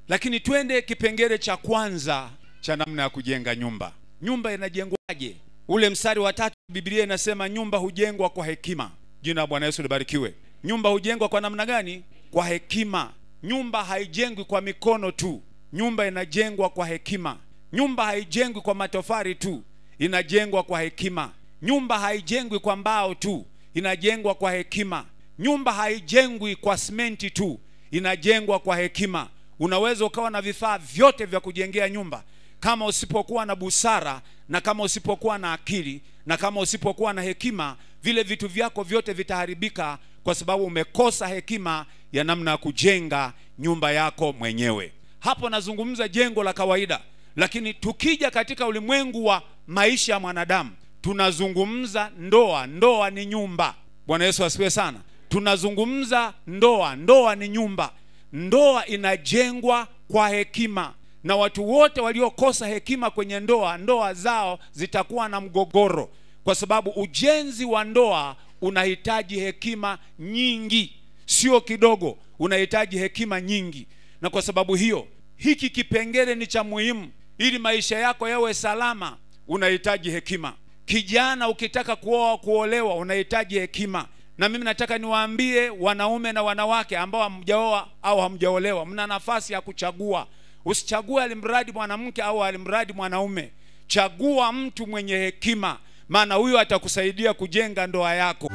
Lakini twende kipengele cha kwanza cha namna ya kujenga nyumba. Nyumba inajengwaje? Ule mstari wa 3 Biblia inasema nyumba hujengwa kwa hekima. Jina la Bwana Yesu libarikiwe. Nyumba hujengwa kwa namna gani? Kwa hekima. Nyumba haijengwi kwa mikono tu. Nyumba inajengwa kwa hekima. Nyumba haijengwi kwa matofali tu, inajengwa kwa hekima. Nyumba haijengwi kwa mbao tu, inajengwa kwa hekima. Nyumba haijengwi kwa simenti tu, inajengwa kwa hekima. Unaweza ukawa na vifaa vyote vya kujengea nyumba, kama usipokuwa na busara, na kama usipokuwa na akili, na kama usipokuwa na hekima, vile vitu vyako vyote vitaharibika, kwa sababu umekosa hekima ya namna ya kujenga nyumba yako mwenyewe. Hapo nazungumza jengo la kawaida, lakini tukija katika ulimwengu wa maisha ya mwanadamu, tunazungumza ndoa. Ndoa ni nyumba. Bwana Yesu asifiwe sana. Tunazungumza ndoa. Ndoa ni nyumba. Ndoa inajengwa kwa hekima, na watu wote waliokosa hekima kwenye ndoa, ndoa zao zitakuwa na mgogoro, kwa sababu ujenzi wa ndoa unahitaji hekima nyingi, sio kidogo. Unahitaji hekima nyingi, na kwa sababu hiyo hiki kipengele ni cha muhimu. Ili maisha yako yawe salama, unahitaji hekima. Kijana ukitaka kuoa, kuolewa, unahitaji hekima. Na mimi nataka niwaambie wanaume na wanawake ambao hamjaoa au hamjaolewa, mna nafasi ya kuchagua. Usichague alimradi mwanamke au alimradi mwanaume. Chagua mtu mwenye hekima, maana huyo atakusaidia kujenga ndoa yako.